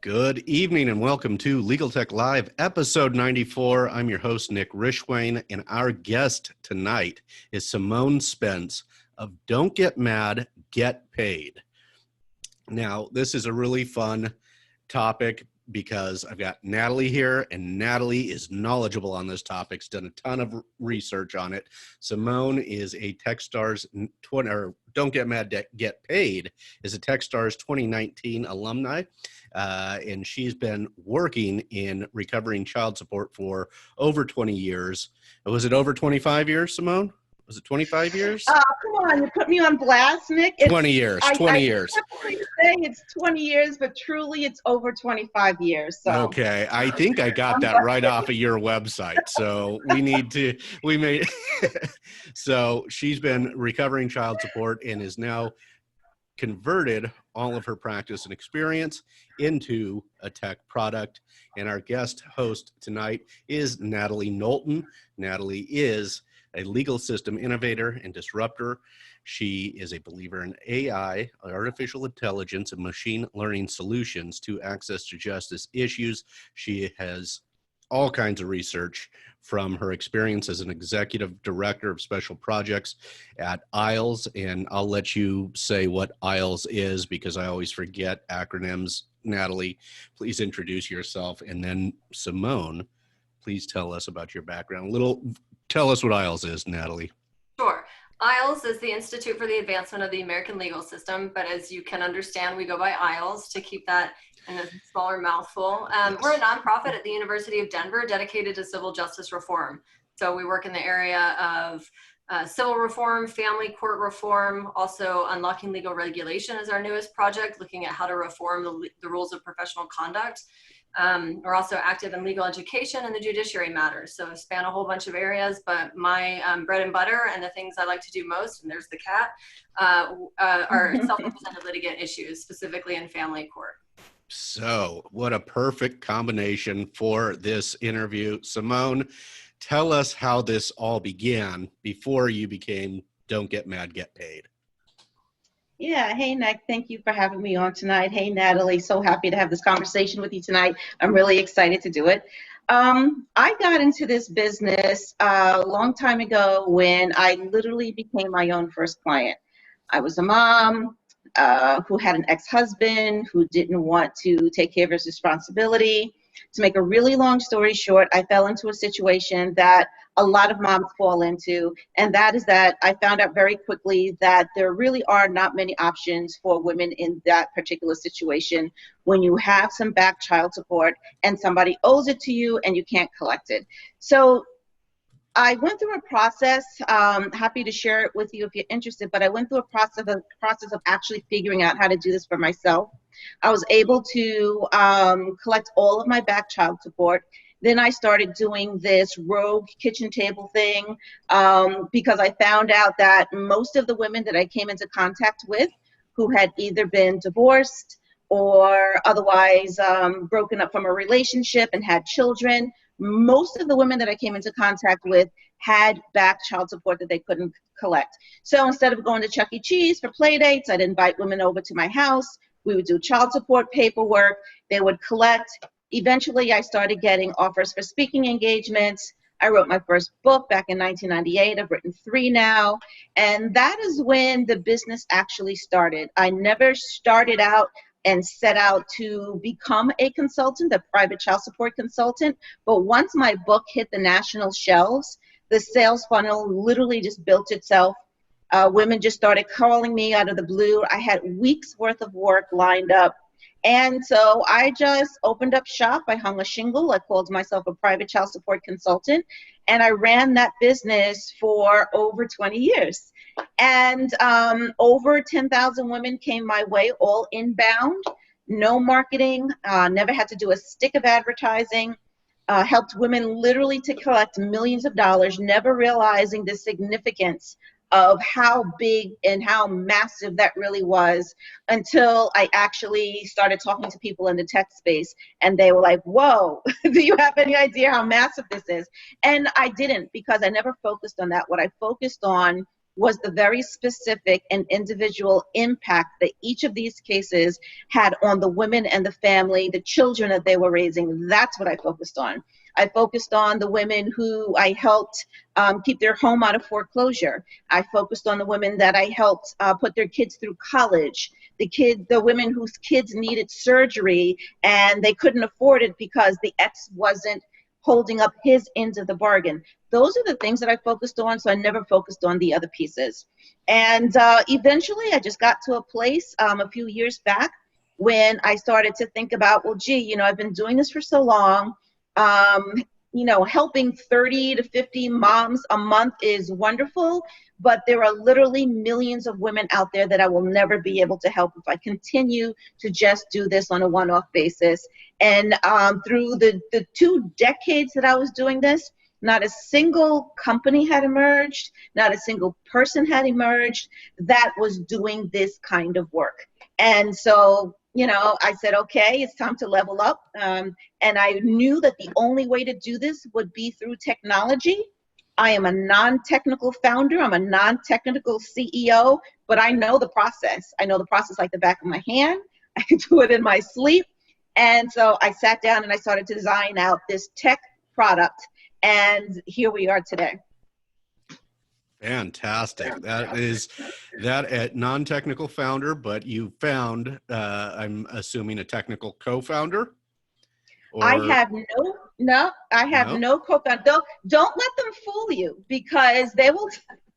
Good evening and welcome to Legal Tech Live, episode 94. I'm your host, Nick Rishwain, and our guest tonight is Simone Spence of Don't Get Mad, Get Paid. Now, this is a really fun topic because I've got Natalie here, and Natalie is knowledgeable on this topic. She's done a ton of research on it. Simone is a Techstars Don't Get Mad, Get Paid is a Techstars 2019 alumni, and she's been working in recovering child support for over 20 years. Was it over 25 years, Simone? Was it 25 years? Come on, you put me on blast, Nick. 20 years, 20 years. I say it's 20 years, but truly it's over 25 years. So. Okay, I think I got that right off of your website. So so she's been recovering child support and is now converted all of her practice and experience into a tech product. And our guest host tonight is Natalie Knowlton. Natalie is a legal system innovator and disruptor. She is a believer in AI, artificial intelligence, and machine learning solutions to access to justice issues. She has all kinds of research from her experience as an executive director of special projects at ILES. And I'll let you say what ILES is because I always forget acronyms. Natalie, please introduce yourself. And then Simone, please tell us about your background. Tell us what ILES is, Natalie. Sure. ILES is the Institute for the Advancement of the American Legal System, but as you can understand, we go by ILES to keep that in a smaller mouthful. We're a nonprofit at the University of Denver dedicated to civil justice reform. So we work in the area of civil reform, family court reform, also unlocking legal regulation is our newest project, looking at how to reform the rules of professional conduct. We're also active in legal education and the judiciary matters. So span a whole bunch of areas, but my bread and butter and the things I like to do most, and there's the cat, are self-represented litigant issues, specifically in family court. So what a perfect combination for this interview. Simone, tell us how this all began before you became Don't Get Mad, Get Paid. Yeah. Hey, Nick. Thank you for having me on tonight. Hey, Natalie. So happy to have this conversation with you tonight. I'm really excited to do it. I got into this business a long time ago when I literally became my own first client. I was a mom who had an ex-husband who didn't want to take care of his responsibility. To make a really long story short, I fell into a situation that a lot of moms fall into, and that is that I found out very quickly that there really are not many options for women in that particular situation when you have some back child support and somebody owes it to you and you can't collect it. So I went through a process, happy to share it with you if you're interested, but I went through a process of actually figuring out how to do this for myself. I was able to collect all of my back child support. Then I started doing this rogue kitchen table thing because I found out that most of the women that I came into contact with who had either been divorced or otherwise broken up from a relationship and had children, most of the women that I came into contact with had back child support that they couldn't collect. So instead of going to Chuck E. Cheese for play dates, I'd invite women over to my house. We would do child support paperwork. They would collect. Eventually, I started getting offers for speaking engagements. I wrote my first book back in 1998. I've written 3 now. And that is when the business actually started. I never started out and set out to become a consultant, a private child support consultant. But once my book hit the national shelves, the sales funnel literally just built itself. Women just started calling me out of the blue. I had weeks worth of work lined up. And so I just opened up shop. I hung a shingle. I called myself a private child support consultant. And I ran that business for over 20 years. And over 10,000 women came my way, all inbound, no marketing, never had to do a stick of advertising, helped women literally to collect millions of dollars, never realizing the significance of how big and how massive that really was until I actually started talking to people in the tech space, and they were like, whoa, do you have any idea how massive this is? And I didn't, because I never focused on that. What I focused on was the very specific and individual impact that each of these cases had on the women and the family, the children that they were raising. That's what I focused on. I focused on the women who I helped keep their home out of foreclosure. I focused on the women that I helped put their kids through college, the women whose kids needed surgery and they couldn't afford it because the ex wasn't holding up his end of the bargain. Those are the things that I focused on, so I never focused on the other pieces. And eventually I just got to a place a few years back when I started to think about, well, gee, you know, I've been doing this for so long. You know, helping 30 to 50 moms a month is wonderful, but there are literally millions of women out there that I will never be able to help if I continue to just do this on a one-off basis. And through the 2 decades that I was doing this, not a single company had emerged, not a single person had emerged that was doing this kind of work. And so, you know, I said, okay, it's time to level up. And I knew that the only way to do this would be through technology. I am a non-technical founder. I'm a non-technical CEO, but I know the process. I know the process like the back of my hand. I can do it in my sleep. And so I sat down and I started to design out this tech product. And here we are today. Fantastic. That is that non-technical founder, but you found, I'm assuming, a technical co-founder? I have no co-founder. Don't let them fool you, because they will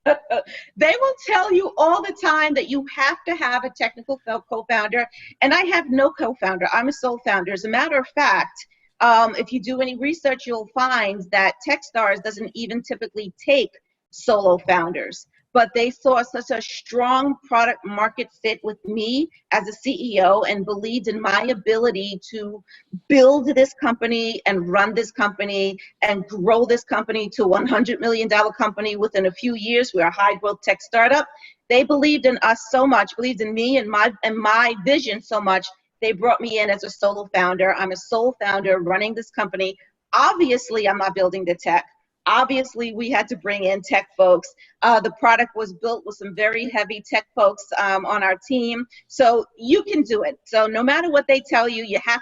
they will tell you all the time that you have to have a technical co-founder, and I have no co-founder. I'm a sole founder. As a matter of fact, if you do any research, you'll find that Techstars doesn't even typically take solo founders, but they saw such a strong product market fit with me as a CEO and believed in my ability to build this company and run this company and grow this company to $100 million company within a few years. We're a high growth tech startup. They believed in us so much, believed in me and my vision so much, they brought me in as a solo founder. I'm a sole founder running this company. Obviously, I'm not building the tech. Obviously, we had to bring in tech folks. The product was built with some very heavy tech folks on our team. So you can do it. So no matter what they tell you, you have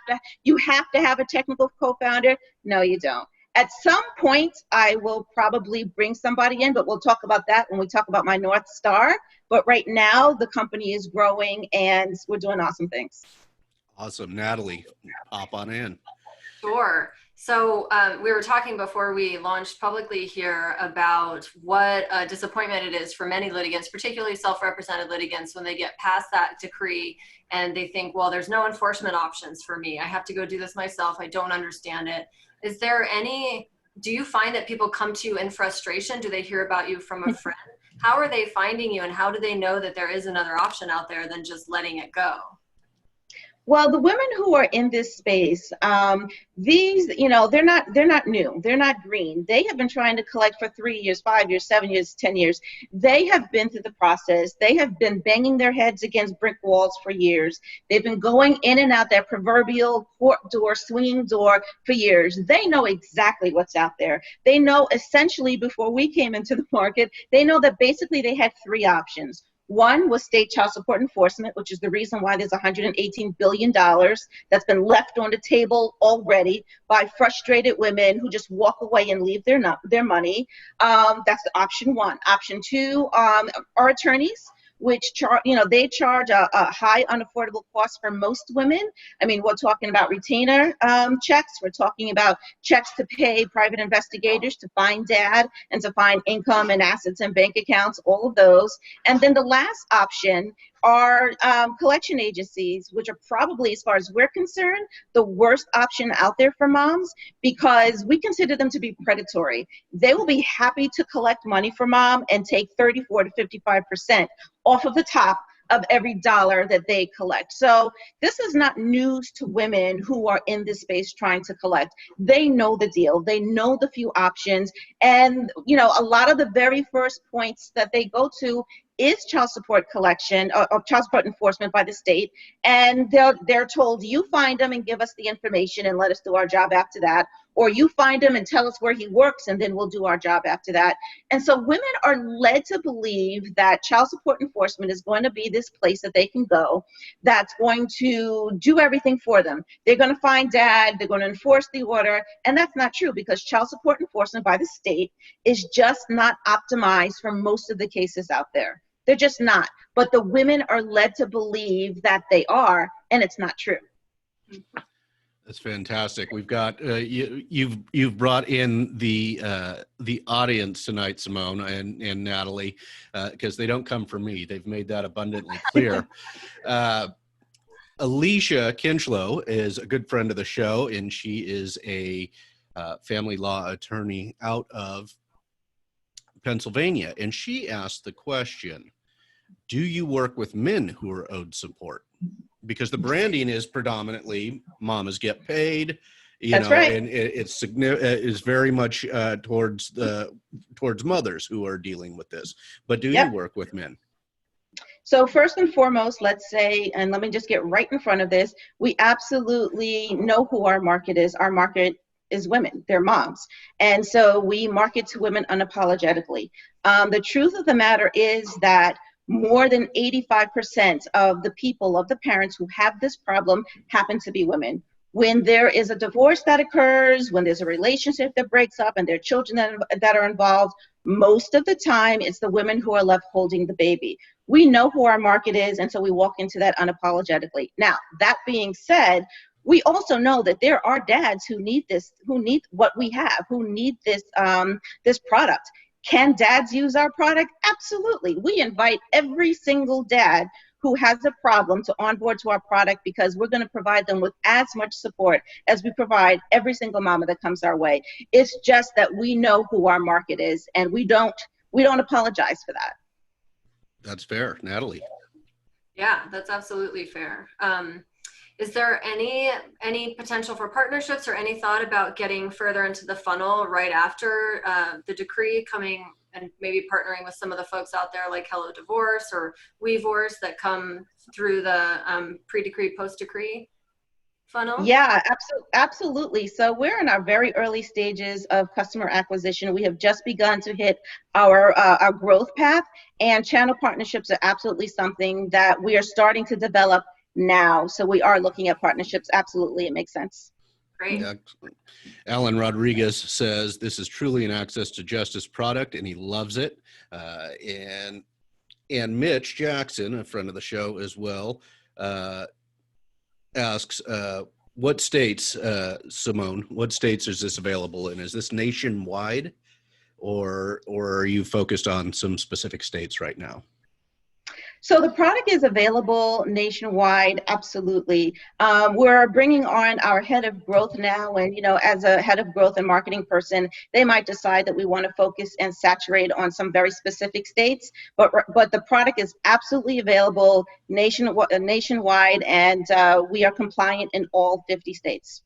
to have a technical co-founder. No, you don't. At some point, I will probably bring somebody in, but we'll talk about that when we talk about my North Star. But right now, the company is growing and we're doing awesome things. Awesome. Natalie, hop on in. Sure. So we were talking before we launched publicly here about what a disappointment it is for many litigants, particularly self-represented litigants, when they get past that decree and they think, well, there's no enforcement options for me. I have to go do this myself. I don't understand it. Is there do you find that people come to you in frustration? Do they hear about you from a friend? How are they finding you, and how do they know that there is another option out there than just letting it go? Well, the women who are in this space, these, you know, they're not new. They're not green. They have been trying to collect for 3 years, 5 years, 7 years, 10 years. They have been through the process. They have been banging their heads against brick walls for years. They've been going in and out that proverbial court door, swinging door for years. They know exactly what's out there. They know essentially before we came into the market, they know that basically they had 3 options. One was state child support enforcement, which is the reason why there's $118 billion that's been left on the table already by frustrated women who just walk away and leave their money. That's option 1. Option 2 are attorneys, which they charge a high unaffordable cost for most women. I mean, we're talking about retainer checks. We're talking about checks to pay private investigators to find dad and to find income and assets and bank accounts, all of those. And then the last option are collection agencies, which are probably, as far as we're concerned, the worst option out there for moms, because we consider them to be predatory. They will be happy to collect money for mom and take 34 to 55% off of the top of every dollar that they collect. So this is not news to women who are in this space trying to collect. They know the deal. They know the few options. And, you know, a lot of the very first points that they go to is child support collection or child support enforcement by the state. And they're told, you find them and give us the information and let us do our job after that. or you find him and tell us where he works, and then we'll do our job after that. And so women are led to believe that child support enforcement is going to be this place that they can go that's going to do everything for them. They're going to find dad, they're going to enforce the order, and that's not true, because child support enforcement by the state is just not optimized for most of the cases out there. They're just not. But the women are led to believe that they are, and it's not true. That's fantastic. We've got you've brought in the audience tonight, Simone and Natalie, because they don't come from me. They've made that abundantly clear. Alicia Kinchlow is a good friend of the show, and she is a family law attorney out of Pennsylvania. And she asked the question, do you work with men who are owed support? Because the branding is predominantly mamas get paid, That's right. and it's is very much towards mothers who are dealing with this. But do you work with men? So first and foremost, let's say, and let me just get right in front of this, we absolutely know who our market is. Our market is women, they're moms. And so we market to women unapologetically. The truth of the matter is that more than 85% of the people, of the parents who have this problem, happen to be women. When there is a divorce that occurs, when there's a relationship that breaks up and there are children that are involved, most of the time it's the women who are left holding the baby. We know who our market is, and so we walk into that unapologetically. Now, that being said, we also know that there are dads who need this, who need what we have, who need this, this product. Can dads use our product? Absolutely. We invite every single dad who has a problem to onboard to our product, because we're going to provide them with as much support as we provide every single mama that comes our way. It's just that we know who our market is, and we don't apologize for that. That's fair. Natalie? Yeah, that's absolutely fair. Is there any potential for partnerships or any thought about getting further into the funnel right after the decree coming, and maybe partnering with some of the folks out there like Hello Divorce or WeVorce that come through the pre-decree, post-decree funnel? Yeah, absolutely. So we're in our very early stages of customer acquisition. We have just begun to hit our growth path, and channel partnerships are absolutely something that we are starting to develop now. So we are looking at partnerships. Absolutely, it makes sense. Great. Excellent. Alan Rodriguez says this is truly an access to justice product, and he loves it. And Mitch Jackson, a friend of the show as well, asks, what states, Simone, what states is this available in? Is this nationwide, or are you focused on some specific states right now? So the product is available nationwide, absolutely. We're bringing on our head of growth now, and as a head of growth and marketing person, they might decide that we want to focus and saturate on some very specific states, but the product is absolutely available nationwide, and we are compliant in all 50 states.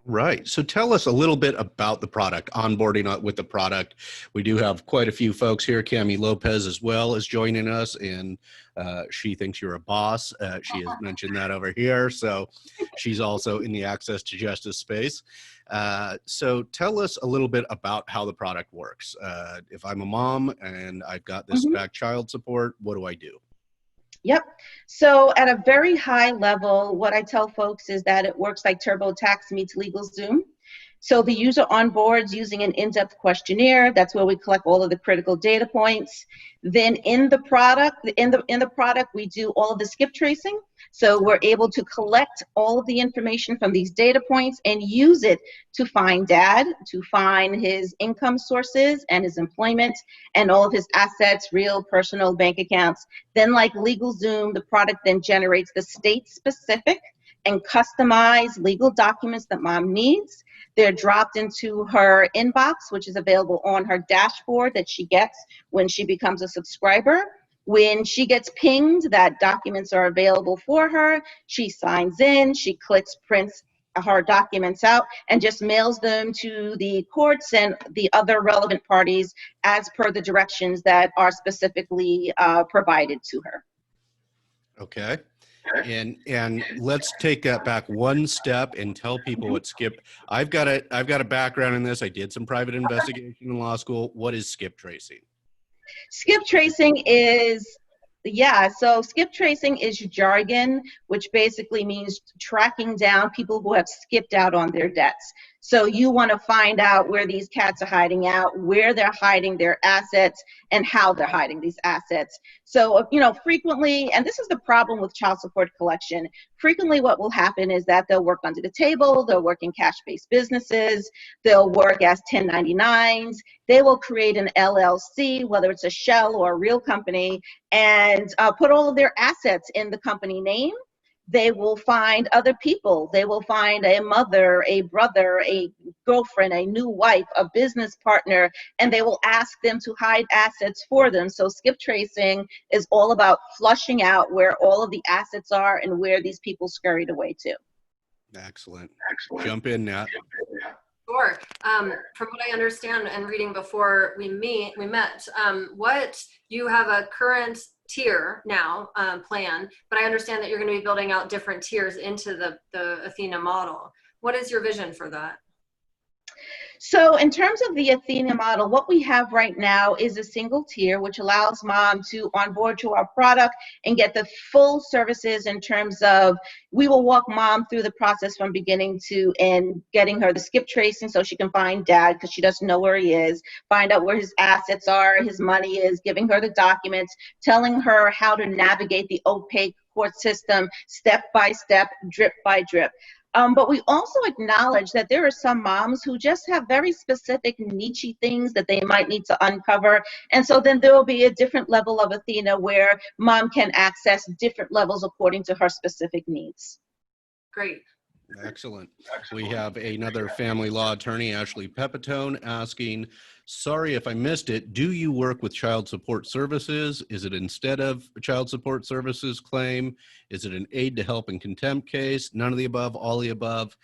Right. So tell us a little bit about the product, onboarding with the product. We do have quite a few folks here. Cami Lopez as well is joining us, and she thinks you're a boss. She has mentioned that over here. So she's also in the access to justice space. So tell us a little bit about how the product works. If I'm a mom and I've got this back child support, what do I do? Yep. So at a very high level, what I tell folks is that it works like TurboTax meets LegalZoom. So the user onboards using an in-depth questionnaire. That's where we collect all of the critical data points. Then in the product, we do all of the skip tracing. So we're able to collect all of the information from these data points and use it to find dad, to find his income sources and his employment and all of his assets, real personal bank accounts. Then like LegalZoom, the product then generates the state-specific and customized legal documents that mom needs. They're dropped into her inbox, which is available on her dashboard that she gets when she becomes a subscriber. When she gets pinged that documents are available for her, she signs in, she clicks, prints her documents out, and just mails them to the courts and the other relevant parties as per the directions that are specifically provided to her. Okay. And let's take that back one step and tell people what skip. I've got a background in this. I did some private investigation in law school. What is skip tracing? Skip tracing is, so skip tracing is jargon, which basically means tracking down people who have skipped out on their debts. So you want to find out where these cats are hiding out, where they're hiding their assets, and how they're hiding these assets. So, frequently, and this is the problem with child support collection, frequently what will happen is that they'll work under the table, they'll work in cash-based businesses, they'll work as 1099s, they will create an LLC, whether it's a shell or a real company, and put all of their assets in the company name. They will find other people. They will find a mother, a brother, a girlfriend, a new wife, a business partner, and they will ask them to hide assets for them. So skip tracing is all about flushing out where all of the assets are and where these people scurried away to. Excellent. Jump in, Nat. Sure. From what I understand and reading before we met, what you have a current tier now plan, but I understand that you're going to be building out different tiers into the Athena model. What is your vision for that? So in terms of the Athena model, what we have right now is a single tier, which allows mom to onboard to our product and get the full services in terms of, we will walk mom through the process from beginning to end, getting her the skip tracing so she can find dad because she doesn't know where he is, find out where his assets are, his money is, giving her the documents, telling her how to navigate the opaque court system step by step, drip by drip. But we also acknowledge that there are some moms who just have very specific niche things that they might need to uncover. And so then there will be a different level of Athena where mom can access different levels according to her specific needs. Great. Excellent. We have another family law attorney, Ashley Pepitone, asking, sorry if I missed it, do you work with child support services? Is it instead of a child support services claim? Is it an aid to help in contempt case? None of the above, all the above.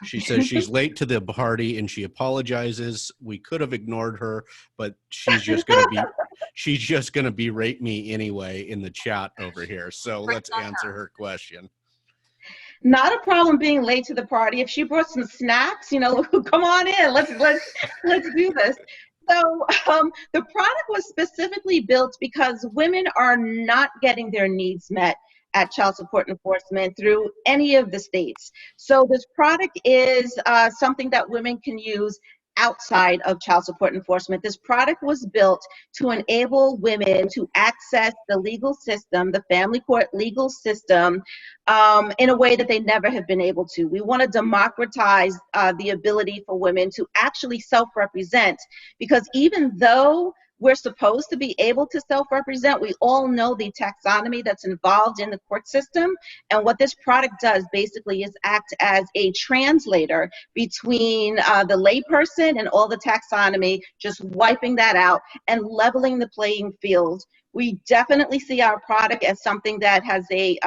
She says she's late to the party and she apologizes. We could have ignored her, but she's just going to berate me anyway in the chat over here. So let's answer her question. Not a problem being late to the party. If she brought some snacks, come on in. Let's do this. So the product was specifically built because women are not getting their needs met at child support enforcement through any of the states. So this product is something that women can use outside of child support enforcement. This product was built to enable women to access the legal system, the family court legal system, in a way that they never have been able to. We want to democratize the ability for women to actually self-represent, because even though we're supposed to be able to self-represent, we all know the taxonomy that's involved in the court system. And what this product does basically is act as a translator between the layperson and all the taxonomy, just wiping that out and leveling the playing field. We definitely see our product as something that has a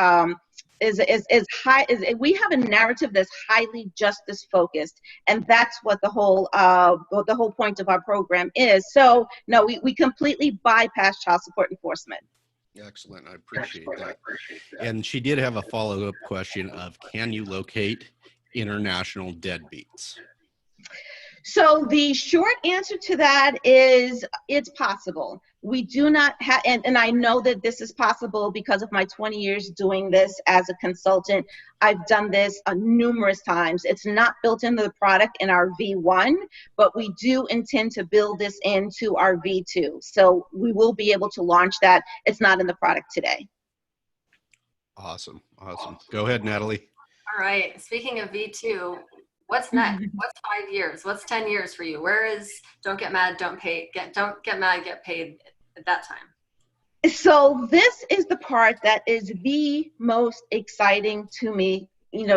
we have a narrative that's highly justice focused, and that's what the whole point of our program is. So no, we completely bypass child support enforcement. Excellent, I appreciate that. And she did have a follow-up question of, can you locate international deadbeats? So the short answer to that is it's possible. We do not have, and I know that this is possible because of my 20 years doing this as a consultant. I've done this numerous times. It's not built into the product in our V1, but we do intend to build this into our V2. So we will be able to launch that. It's not in the product today. Awesome, awesome. Go ahead, Natalie. All right, speaking of V2, what's next? What's 5 years? What's 10 years for you? Where is don't get mad, don't get mad, get paid at that time? So this is the part that is the most exciting to me,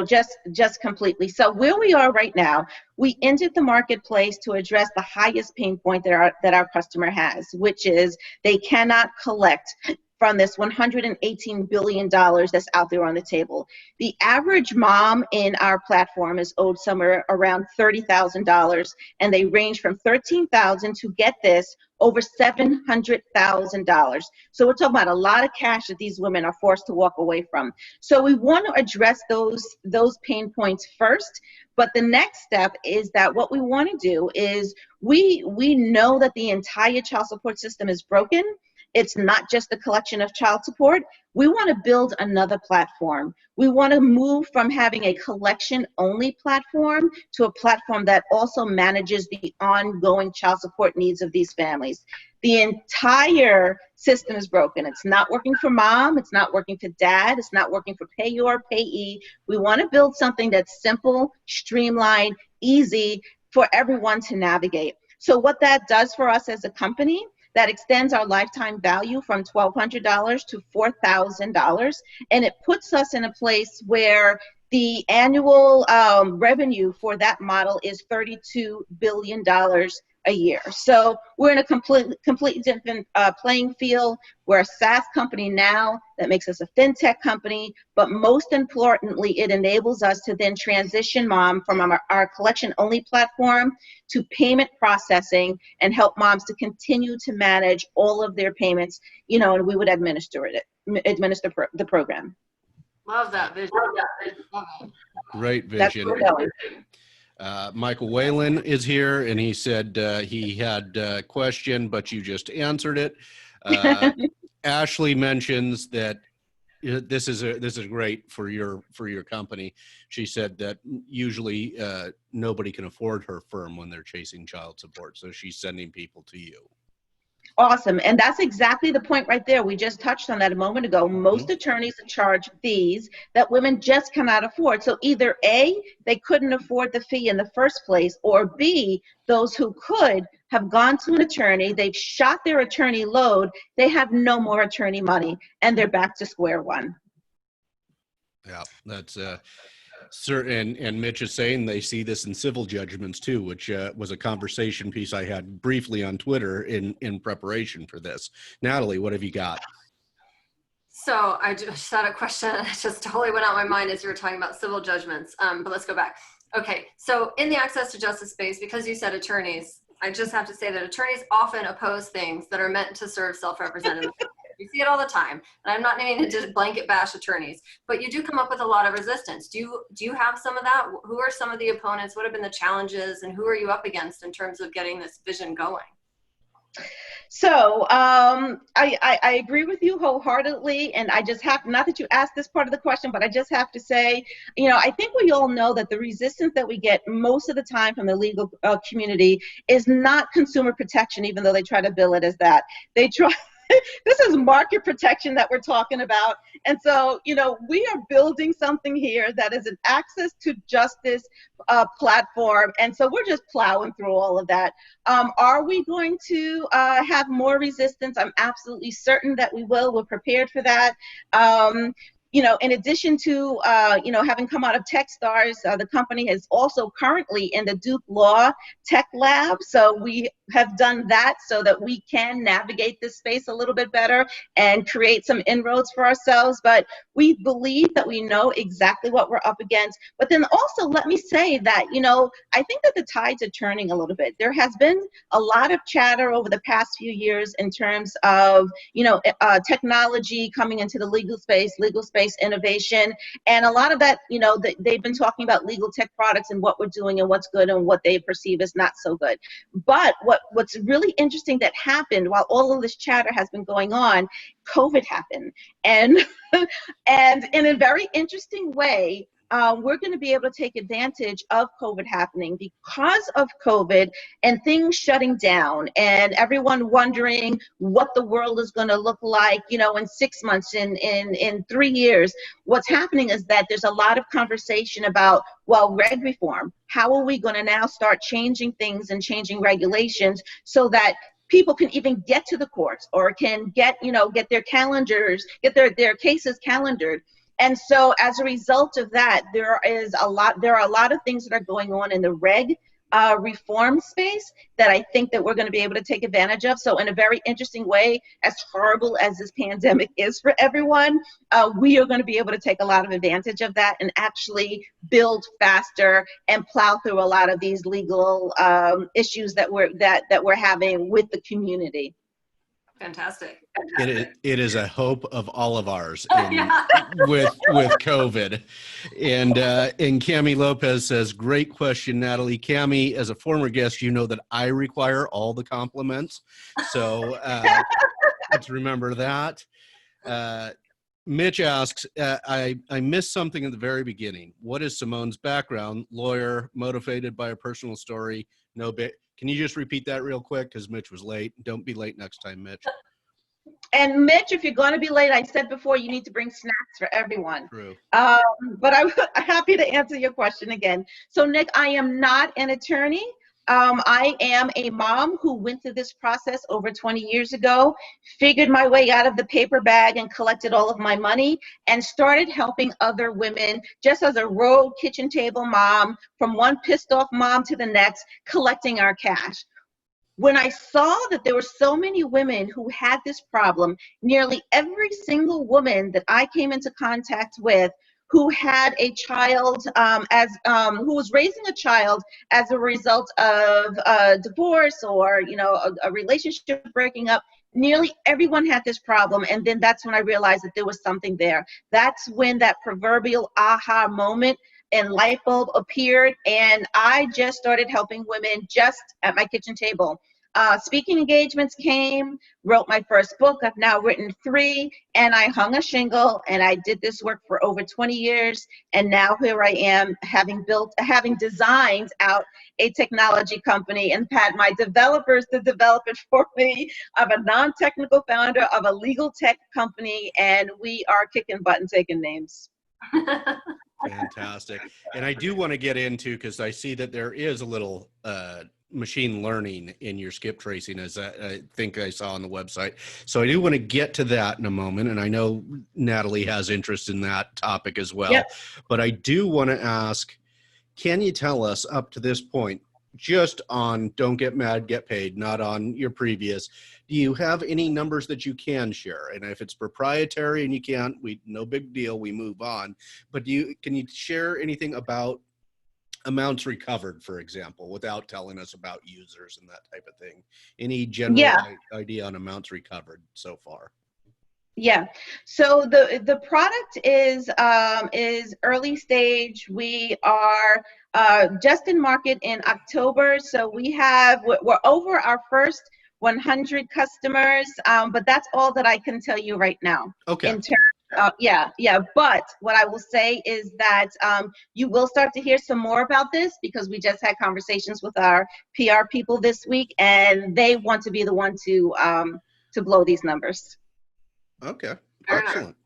just completely. So where we are right now, we entered the marketplace to address the highest pain point that our customer has, which is they cannot collect from this $118 billion that's out there on the table. The average mom in our platform is owed somewhere around $30,000, and they range from $13,000 to get this over $700,000. So we're talking about a lot of cash that these women are forced to walk away from. So we want to address those pain points first. But the next step is that what we want to do is we know that the entire child support system is broken. It's not just a collection of child support. We want to build another platform. We want to move from having a collection-only platform to a platform that also manages the ongoing child support needs of these families. The entire system is broken. It's not working for mom. It's not working for dad. It's not working for payor, payee. We want to build something that's simple, streamlined, easy for everyone to navigate. So what that does for us as a company, that extends our lifetime value from $1,200 to $4,000, and it puts us in a place where the annual revenue for that model is $32 billion a year. So we're in a completely different playing field. We're a SaaS company now that makes us a fintech company, but most importantly, it enables us to then transition mom from our collection-only platform to payment processing and help moms to continue to manage all of their payments, and we would administer the program. Love that vision. Great That's vision. where we're going. Michael Whalen is here, and he said he had a question, but you just answered it. Ashley mentions that this is great for your company. She said that usually nobody can afford her firm when they're chasing child support, so she's sending people to you. Awesome. And that's exactly the point right there. We just touched on that a moment ago. Most attorneys charge fees that women just cannot afford. So either A, they couldn't afford the fee in the first place, or B, those who could have gone to an attorney, they've shot their attorney load, they have no more attorney money, and they're back to square one. Yeah, that's certain. And Mitch is saying they see this in civil judgments too, which was a conversation piece I had briefly on Twitter in preparation for this. Natalie, what have you got? So I just had a question that just totally went out of my mind as you were talking about civil judgments, but let's go back. Okay, so in the access to justice space, because you said attorneys, I just have to say that attorneys often oppose things that are meant to serve self-representative. You see it all the time, and I'm not meaning to just blanket bash attorneys, but you do come up with a lot of resistance. Do you have some of that? Who are some of the opponents? What have been the challenges, and who are you up against in terms of getting this vision going? So I agree with you wholeheartedly, and I just have, not that you asked this part of the question, but I just have to say, I think we all know that the resistance that we get most of the time from the legal community is not consumer protection, even though they try to bill it as that. They try. This is market protection that we're talking about. And so, we are building something here that is an access to justice platform. And so we're just plowing through all of that. Are we going to have more resistance? I'm absolutely certain that we will. We're prepared for that. In addition to, having come out of Techstars, the company is also currently in the Duke Law Tech Lab. So we have done that so that we can navigate this space a little bit better and create some inroads for ourselves. But we believe that we know exactly what we're up against. But then also let me say that, I think that the tides are turning a little bit. There has been a lot of chatter over the past few years in terms of, technology coming into the legal space innovation. And a lot of that, they've been talking about legal tech products and what we're doing and what's good and what they perceive as not so good. But what's really interesting that happened while all of this chatter has been going on, COVID happened. And in a very interesting way, we're going to be able to take advantage of COVID happening because of COVID and things shutting down and everyone wondering what the world is going to look like, in 6 months, in 3 years. What's happening is that there's a lot of conversation about, reg reform. How are we going to now start changing things and changing regulations so that people can even get to the courts or can get their calendars, get their cases calendared. And so as a result of that, there are a lot of things that are going on in the reg reform space that I think that we're going to be able to take advantage of. So in a very interesting way, as horrible as this pandemic is for everyone, we are going to be able to take a lot of advantage of that and actually build faster and plow through a lot of these legal issues that we're having with the community. Fantastic. It is a hope of all of ours Yeah. with COVID. And Cami Lopez says, great question, Natalie. Cami, as a former guest, you know that I require all the compliments. So let's remember that. Mitch asks, I missed something at the very beginning. What is Simone's background? Lawyer, motivated by a personal story. No bit. Can you just repeat that real quick? Because Mitch was late. Don't be late next time, Mitch. And Mitch, if you're going to be late, I said before, you need to bring snacks for everyone. True. But I'm happy to answer your question again. So Nick, I am not an attorney. I am a mom who went through this process over 20 years ago, figured my way out of the paper bag and collected all of my money and started helping other women just as a rogue kitchen table mom, from one pissed off mom to the next, collecting our cash. When I saw that there were so many women who had this problem, nearly every single woman that I came into contact with who had a child, who was raising a child as a result of a divorce or a relationship breaking up, nearly everyone had this problem. And then that's when I realized that there was something there. That's when that proverbial aha moment and light bulb appeared, and I just started helping women just at my kitchen table. Speaking engagements came, wrote my first book. I've now written 3, and I hung a shingle, and I did this work for over 20 years. And now here I am, having designed out a technology company and had my developers to develop it for me. I'm a non-technical founder of a legal tech company, and we are kicking butt and taking names. Fantastic. And I do want to get into, because I see that there is a little machine learning in your skip tracing, as I think I saw on the website. So I do want to get to that in a moment. And I know Natalie has interest in that topic as well. Yep. But I do want to ask, can you tell us up to this point, just on Don't Get Mad, Get Paid, not on your previous, do you have any numbers that you can share? And if it's proprietary and you can't, no big deal, we move on. But can you share anything about amounts recovered, for example, without telling us about users and that type of thing? Any general idea on amounts recovered so far? Yeah, so the product is early stage. We are just in market in October, so we're over our first 100 customers, but that's all that I can tell you right now. Okay. In terms, yeah. But what I will say is that you will start to hear some more about this, because we just had conversations with our PR people this week, and they want to be the one to blow these numbers. Okay, excellent.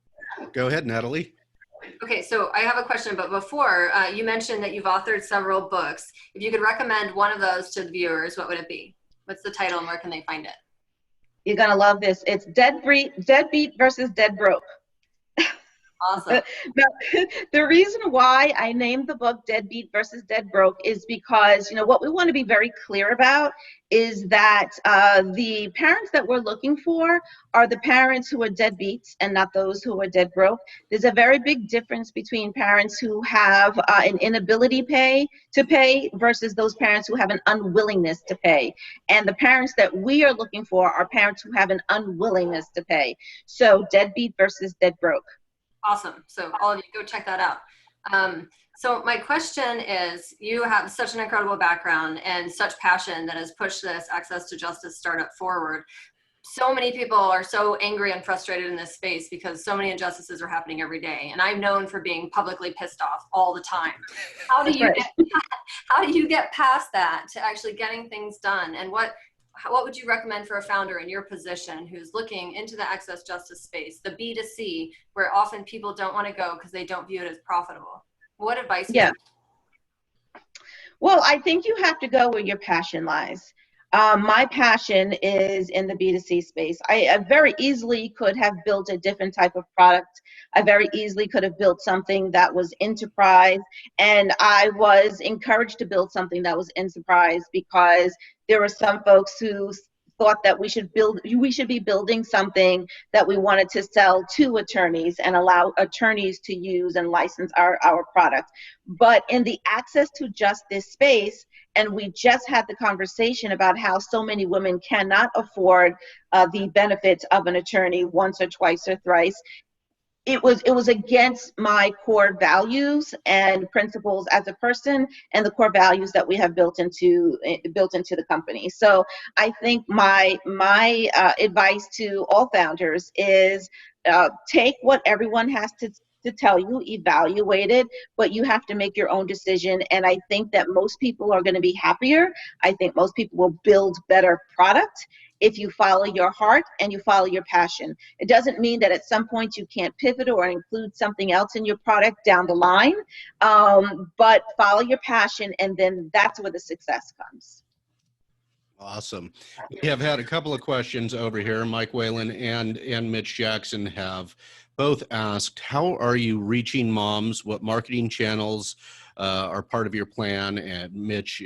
Go ahead, Natalie. Okay, so I have a question, but before, you mentioned that you've authored several books. If you could recommend one of those to the viewers, what would it be? What's the title and where can they find it? You're going to love this. It's Deadbeat versus Dead Broke. Awesome. Now, the reason why I named the book Deadbeat versus Dead Broke is because, what we want to be very clear about is that the parents that we're looking for are the parents who are deadbeats and not those who are dead broke. There's a very big difference between parents who have an inability to pay versus those parents who have an unwillingness to pay. And the parents that we are looking for are parents who have an unwillingness to pay. So Deadbeat versus Dead Broke. Awesome. So all of you go check that out. So my question is, you have such an incredible background and such passion that has pushed this access to justice startup forward. So many people are so angry and frustrated in this space because so many injustices are happening every day. And I'm known for being publicly pissed off all the time. How do you get past that to actually getting things done? And what would you recommend for a founder in your position who's looking into the access justice space, the B2C, where often people don't want to go because they don't view it as profitable? What advice would you give? Well, I think you have to go where your passion lies. My passion is in the B2C space. I very easily could have built a different type of product. I very easily could have built something that was enterprise. And I was encouraged to build something that was enterprise because there were some folks who thought that we should be building something that we wanted to sell to attorneys and allow attorneys to use and license our product. But in the access to justice space, and we just had the conversation about how so many women cannot afford the benefits of an attorney once or twice or thrice. It was against my core values and principles as a person, and the core values that we have built into the company. So I think my advice to all founders is take what everyone has to tell you, evaluate it, but you have to make your own decision. And I think that most people are going to be happier. I think most people will build better product if you follow your heart and you follow your passion. It doesn't mean that at some point you can't pivot or include something else in your product down the line, but follow your passion, and then that's where the success comes. Awesome. We have had a couple of questions over here. Mike Whalen and Mitch Jackson have both asked, how are you reaching moms? What marketing channels are part of your plan? And Mitch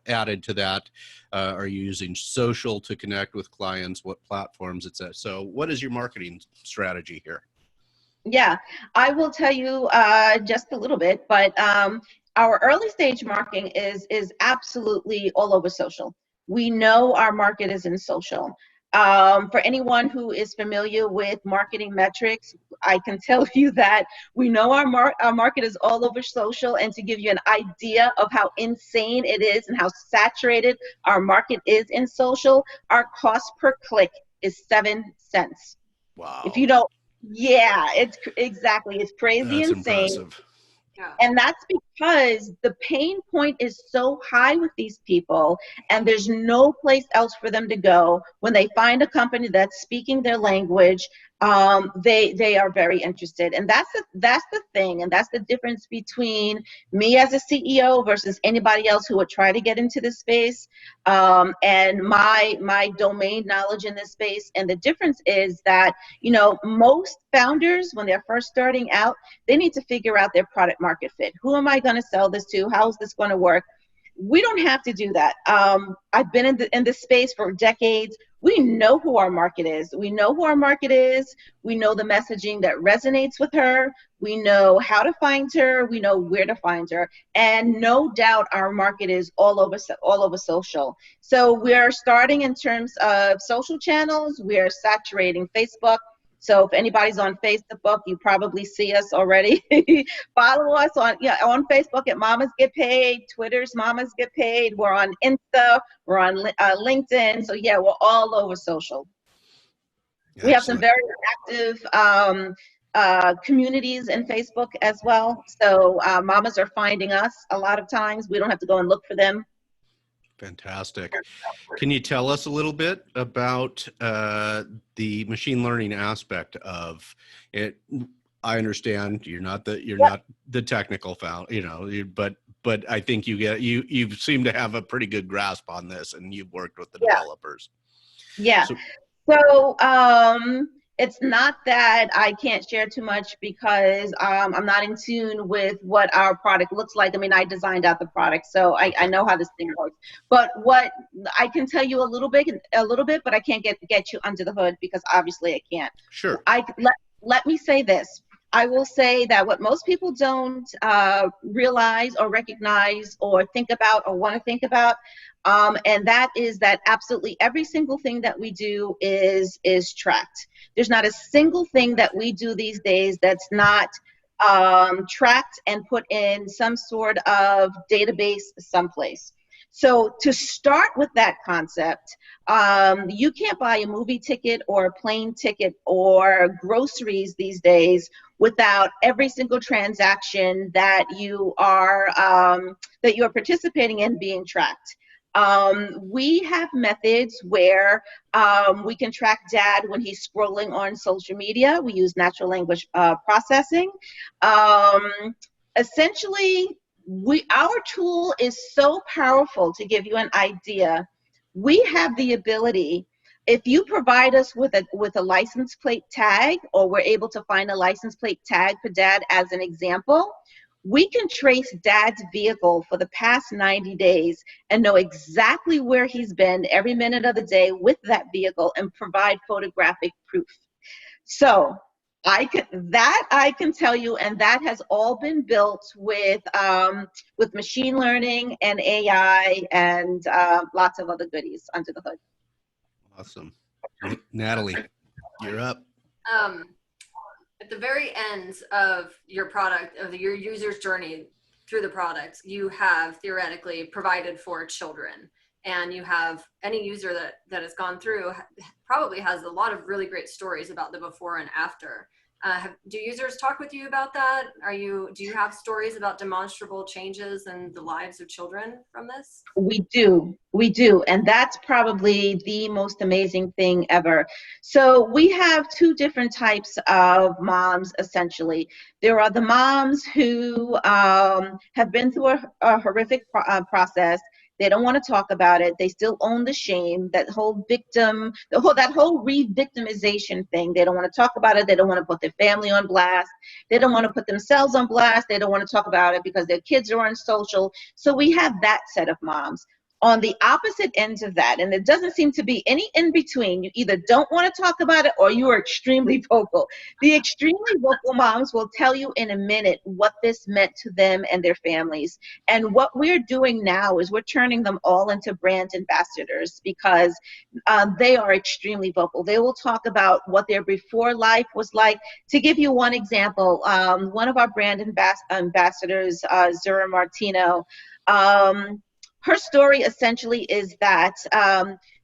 added to that, are you using social to connect with clients? What platforms, etc.? So what is your marketing strategy here? Yeah, I will tell you just a little bit, but our early stage marketing is absolutely all over social. We know our market is in social. For anyone who is familiar with marketing metrics, I can tell you that we know our market is all over social. And to give you an idea of how insane it is and how saturated our market is in social, our cost per click is 7 cents. Wow. If you don't, yeah, it's crazy. That's insane. Impressive. Yeah. And that's because the pain point is so high with these people, and there's no place else for them to go. When they find a company that's speaking their language, they are very interested. And that's the thing, and that's the difference between me as a CEO versus anybody else who would try to get into this space, and my domain knowledge in this space. And the difference is that, most founders, when they're first starting out, they need to figure out their product market fit. Who am I going to sell this to? How is this going to work? We don't have to do that. I've been in this space for decades. We know who our market is. We know who our market is. We know the messaging that resonates with her. We know how to find her. We know where to find her. And no doubt our market is all over social. So we're starting in terms of social channels. We're saturating Facebook. So if anybody's on Facebook, you probably see us already. Follow us on Facebook at Mamas Get Paid, Twitter's Mamas Get Paid. We're on Insta, we're on LinkedIn. So yeah, we're all over social. Excellent. We have some very active communities in Facebook as well. So mamas are finding us a lot of times. We don't have to go and look for them. Fantastic. Can you tell us a little bit about the machine learning aspect of it? I understand you're not the technical but I think you seem to have a pretty good grasp on this, and you've worked with the developers. Yeah. So it's not that I can't share too much because I'm not in tune with what our product looks like. I mean, I designed out the product, so I know how this thing works. But what I can tell you a little bit, but I can't get you under the hood because obviously I can't. Sure. Let me say this. I will say that what most people don't realize or recognize or think about or want to think about, and that is that absolutely every single thing that we do is tracked. There's not a single thing that we do these days that's not tracked and put in some sort of database someplace. So to start with that concept, you can't buy a movie ticket or a plane ticket or groceries these days without every single transaction that you are participating in being tracked. We have methods where we can track dad when he's scrolling on social media. We use natural language processing. Essentially, our tool is so powerful. To give you an idea, we have the ability, if you provide us with a license plate tag, or we're able to find a license plate tag for dad as an example, we can trace dad's vehicle for the past 90 days and know exactly where he's been every minute of the day with that vehicle and provide photographic proof. So I can tell you, and that has all been built with machine learning and AI and lots of other goodies under the hood. Awesome. Natalie, you're up. At the very end of your product, of your user's journey through the product, you have theoretically provided for children, and you have any user that has gone through probably has a lot of really great stories about the before and after. Do users talk with you about that? Do you have stories about demonstrable changes in the lives of children from this? We do. And that's probably the most amazing thing ever. So we have two different types of moms, essentially. There are the moms who have been through a horrific process. They don't want to talk about it. They still own the shame, that whole re-victimization thing. They don't want to talk about it. They don't want to put their family on blast. They don't want to put themselves on blast. They don't want to talk about it because their kids are on social. So we have that set of moms. On the opposite ends of that, and there doesn't seem to be any in between, you either don't want to talk about it or you are extremely vocal. The extremely vocal moms will tell you in a minute what this meant to them and their families. And what we're doing now is we're turning them all into brand ambassadors, because they are extremely vocal. They will talk about what their before life was like. To give you one example, one of our brand ambassadors, Zura Martino, her story essentially is that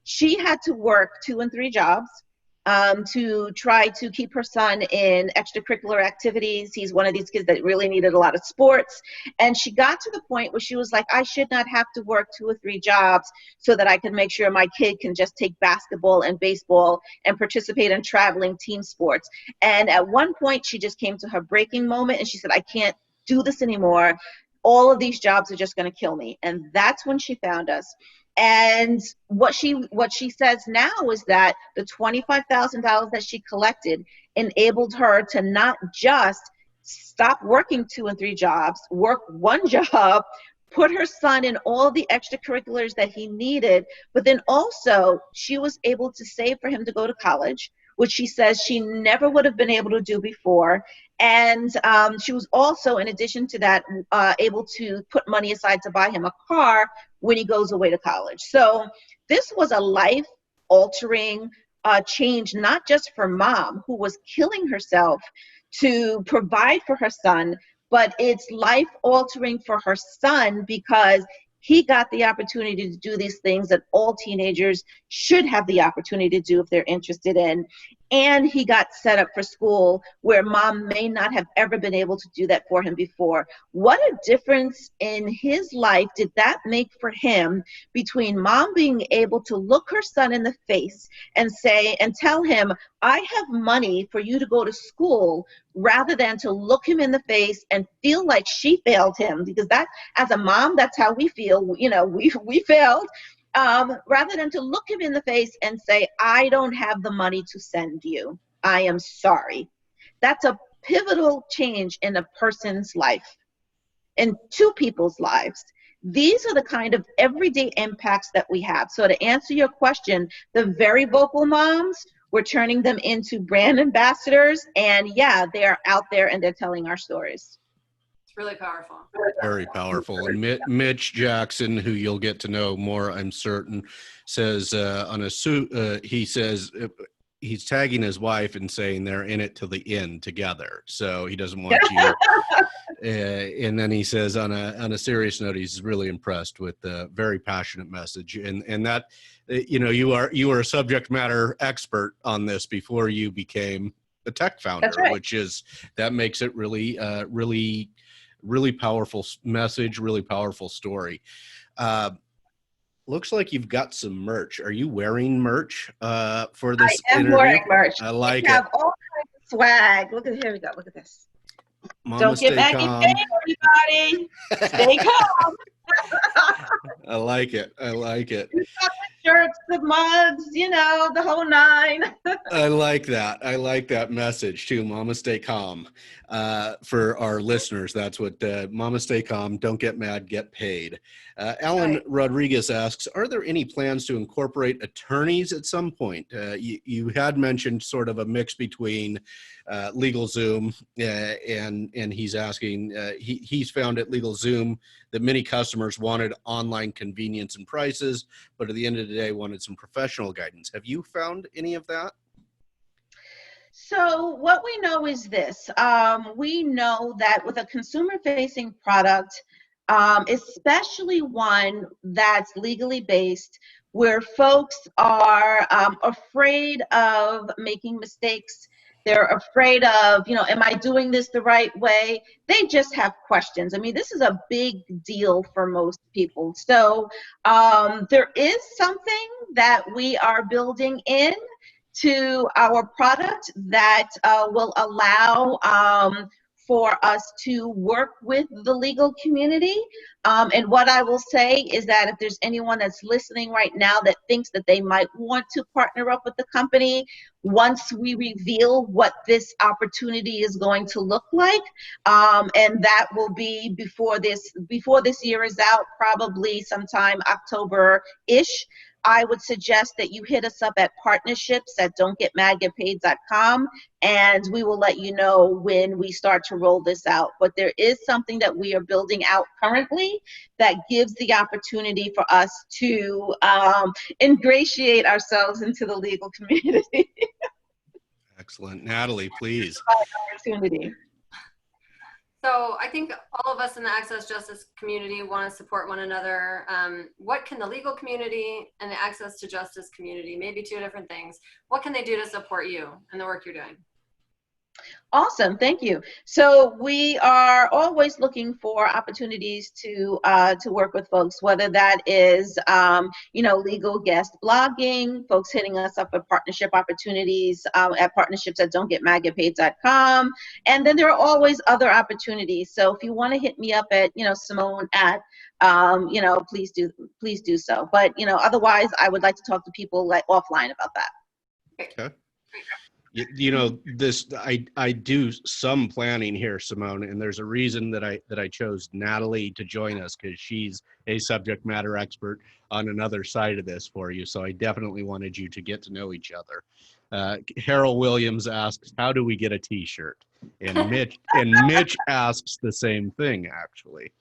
she had to work 2 and 3 jobs to try to keep her son in extracurricular activities. He's one of these kids that really needed a lot of sports. And she got to the point where she was like, I should not have to work 2 or 3 jobs so that I can make sure my kid can just take basketball and baseball and participate in traveling team sports. And at one point, she just came to her breaking moment and she said, I can't do this anymore. All of these jobs are just going to kill me. And that's when she found us. And what she says now is that the $25,000 that she collected enabled her to not just stop working 2 and 3 jobs, work 1 job, put her son in all the extracurriculars that he needed, but then also she was able to save for him to go to college, which she says she never would have been able to do before. And she was also, in addition to that, able to put money aside to buy him a car when he goes away to college. So this was a life-altering change, not just for mom, who was killing herself to provide for her son, but it's life-altering for her son because he got the opportunity to do these things that all teenagers should have the opportunity to do if they're interested in. And he got set up for school where mom may not have ever been able to do that for him before. What a difference in his life did that make for him, between mom being able to look her son in the face and tell him, I have money for you to go to school, rather than to look him in the face and feel like she failed him, because that, as a mom, that's how we feel. We failed. Rather than to look him in the face and say, I don't have the money to send you. I am sorry. That's a pivotal change in a person's life, in 2 people's lives. These are the kind of everyday impacts that we have. So to answer your question, the very vocal moms, we're turning them into brand ambassadors. And yeah, they are out there and they're telling our stories. It's really powerful. Very powerful. And Mitch Jackson, who you'll get to know more, I'm certain, says he says he's tagging his wife and saying they're in it till the end together. So he doesn't want you. And then he says on a serious note, he's really impressed with the very passionate message, and that you are a subject matter expert on this before you became the tech founder. That's right. Which that makes it really powerful message, really powerful story. Looks like you've got some merch. Are you wearing merch for this interview? I am wearing merch. I like we have all kinds of swag. Here we go. Look at this. Mama, Don't get stay mad, get calm. paid, everybody. Stay calm. I like it. I like it. Shirts, the mugs, you know, the whole nine. I like that. I like that message too. Mama, stay calm. For our listeners, that's what Mama, stay calm. Don't get mad. Get paid. Alan Right. Rodriguez asks, are there any plans to incorporate attorneys at some point? You had mentioned sort of a mix between LegalZoom and he's asking, he's found at LegalZoom that many customers wanted online convenience and prices, but at the end of the day wanted some professional guidance. Have you found any of that? So what we know is this. We know that with a consumer-facing product, especially one that's legally based, where folks are afraid of making mistakes, they're afraid of, you know, am I doing this the right way? They just have questions. I mean, this is a big deal for most people. So there is something that we are building in to our product that will allow for us to work with the legal community. And what I will say is that if there's anyone that's listening right now that thinks that they might want to partner up with the company, once we reveal what this opportunity is going to look like, and that will be before this year is out, probably sometime October-ish, I would suggest that you hit us up at partnerships@don'tgetmadgetpaid.com, and we will let you know when we start to roll this out. But there is something that we are building out currently that gives the opportunity for us to ingratiate ourselves into the legal community. Excellent. Natalie, please. Opportunity. So I think all of us in the access justice community want to support one another. What can the legal community and the access to justice community, maybe two different things, what can they do to support you and the work you're doing? Awesome, thank you. So we are always looking for opportunities to work with folks, whether that is you know, legal guest blogging, folks hitting us up for partnership opportunities at partnerships@don'tgetmadgetpaid.com, and then there are always other opportunities. So if you want to hit me up at, you know, Simone at you know, please do so. But you know, otherwise, I would like to talk to people like offline about that. Okay. You know, this I do some planning here, Simone, and there's a reason that I chose Natalie to join us, because she's a subject matter expert on another side of this for you. So I definitely wanted you to get to know each other. Harold Williams asks, how do we get a t-shirt? And Mitch asks the same thing, actually.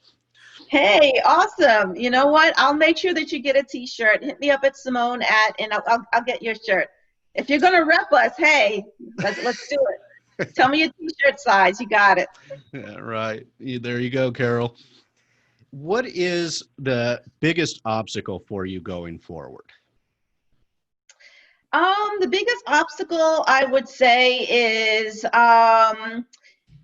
Hey, awesome. You know what? I'll make sure that you get a t-shirt. Hit me up at Simone and I'll get your shirt. If you're gonna rep us, hey, let's do it. Tell me your t-shirt size. You got it. Yeah, right. There you go, Carol. What is the biggest obstacle for you going forward? The biggest obstacle I would say is and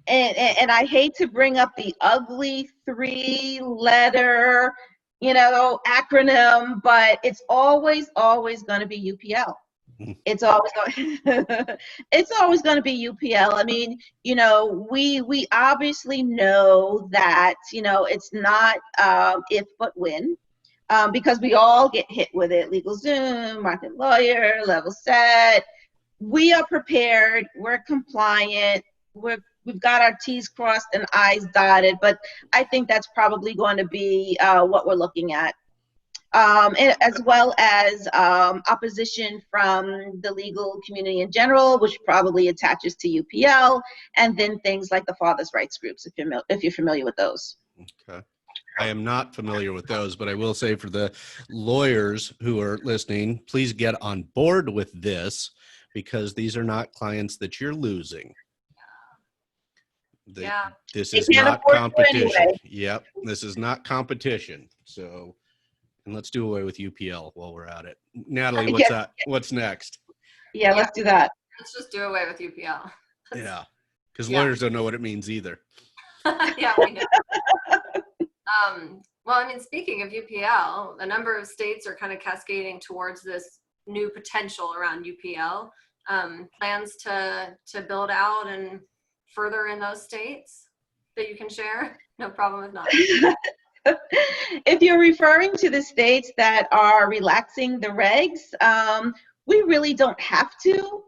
I hate to bring up the ugly 3-letter, you know, acronym, but it's always going to be UPL. It's always going it's always going to be UPL. I mean, you know, we obviously know that, you know, it's not if but when, because we all get hit with it. LegalZoom, Market Lawyer, Level Set. We are prepared. We're compliant. We've got our T's crossed and I's dotted, but I think that's probably going to be what we're looking at. And as well as opposition from the legal community in general, which probably attaches to UPL, and then things like the fathers' rights groups, if you're familiar with those. Okay. I am not familiar with those, but I will say for the lawyers who are listening, please get on board with this, because these are not clients that you're losing. Yeah. This You is can't not afford to competition. anyway. Yep. This is not competition. So, and let's do away with UPL while we're at it. Natalie, what's Yeah. that? What's next? Yeah, let's do that. Let's just do away with UPL. Yeah. Because Yeah. lawyers don't know what it means either. Yeah, we know. Well, I mean, speaking of UPL, a number of states are kind of cascading towards this new potential around UPL. Plans to build out and further in those states? that you can share? No problem if not. If you're referring to the states that are relaxing the regs, we really don't have to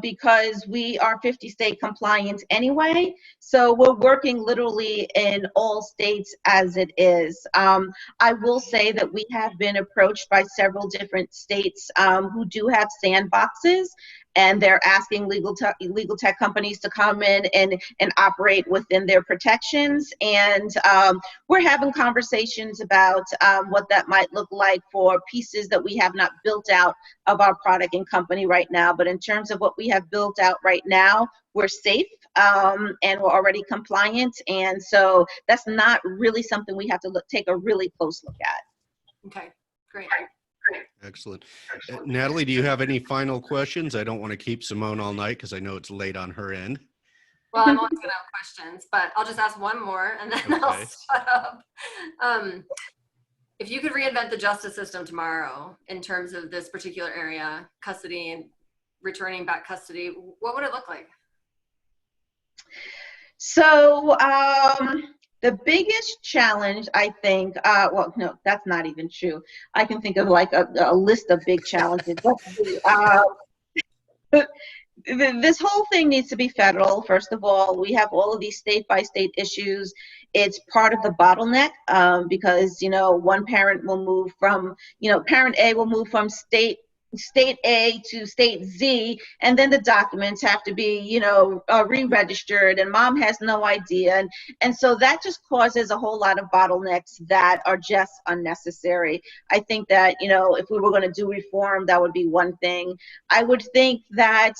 because we are 50 state compliant anyway. So we're working literally in all states as it is. I will say that we have been approached by several different states who do have sandboxes, and they're asking legal tech companies to come in and operate within their protections. And we're having conversations about what that might look like for pieces that we have not built out of our product and company right now. But in terms of what we have built out right now, we're safe and we're already compliant. And so that's not really something we have to take a really close look at. Okay, great. Excellent. Natalie, do you have any final questions? I don't want to keep Simone all night because I know it's late on her end. Well, I'm always going to have questions, but I'll just ask one more and then I'll shut up. If you could reinvent the justice system tomorrow in terms of this particular area, custody and returning back custody, what would it look like? So the biggest challenge, I think, well, no, that's not even true. I can think of like a list of big challenges. This whole thing needs to be federal. First of all, we have all of these state-by-state issues. It's part of the bottleneck because, you know, one parent will move from, you know, parent A will move from state A to state Z, and then the documents have to be, you know, re-registered, and mom has no idea. And so that just causes a whole lot of bottlenecks that are just unnecessary. I think that, you know, if we were going to do reform, that would be one thing. I would think that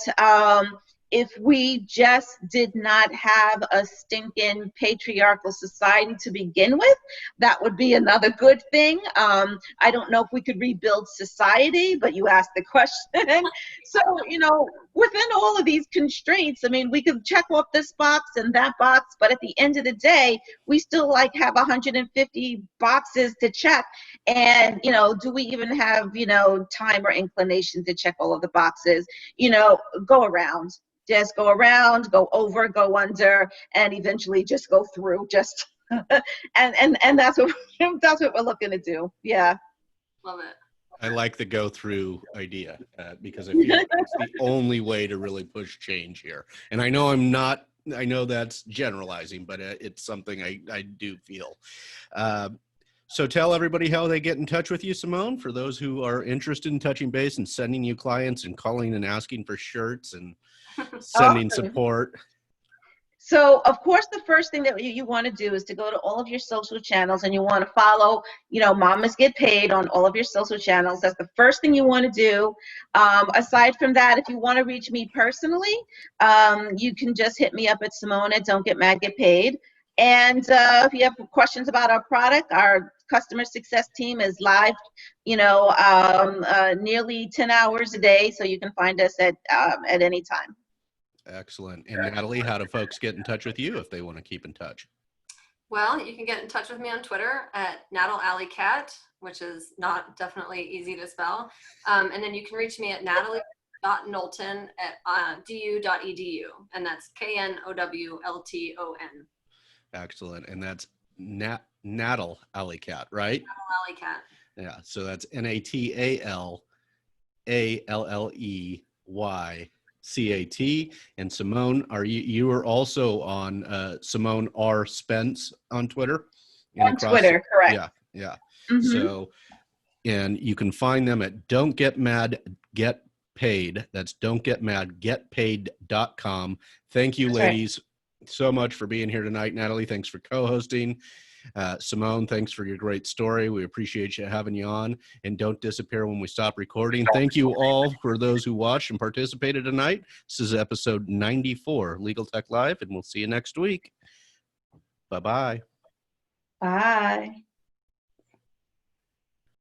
if we just did not have a stinking patriarchal society to begin with, that would be another good thing. I don't know if we could rebuild society, but you asked the question. So, you know, within all of these constraints, I mean, we could check off this box and that box, but at the end of the day, we still like have 150 boxes to check. And, you know, do we even have, you know, time or inclination to check all of the boxes? You know, go around. Just go around, go over, go under, and eventually just go through. Just and that's what we're looking to do. Yeah. Love it. I like the go through idea because I feel like it's the only way to really push change here. And I know that's generalizing, but it's something I do feel. So tell everybody how they get in touch with you, Simone, for those who are interested in touching base and sending you clients and calling and asking for shirts and sending support. So, of course, the first thing that you want to do is to go to all of your social channels, and you want to follow, you know, Mamas Get Paid on all of your social channels. That's the first thing you want to do. Aside from that, if you want to reach me personally, you can just hit me up at Simone at Don't Get Mad, Get Paid. And if you have questions about our product, our customer success team is live, you know, nearly 10 hours a day. So you can find us at any time. Excellent. And Natalie, how do folks get in touch with you if they want to keep in touch? Well, you can get in touch with me on Twitter at NatalAlleyCat, which is not definitely easy to spell. And then you can reach me at natalie.knowlton at du.edu. And that's KNOWLTON. Excellent. And that's Natal Alleycat, right? Natal Alleycat. Yeah. So that's NatalAlleyCat. And Simone, you are also on Simone R. Spence on Twitter? On Twitter, correct. Yeah, yeah. Mm-hmm. So, and you can find them at Don't Get Mad, Get Paid. That's don'tgetmadgetpaid.com. Thank you, ladies, so much for being here tonight. Natalie, thanks for co-hosting. Simone, thanks for your great story. We appreciate you having you on, and don't disappear when we stop recording. Thank you all for those who watched and participated tonight. This is episode 94, Legal Tech Live, and we'll see you next week. Bye-bye. Bye.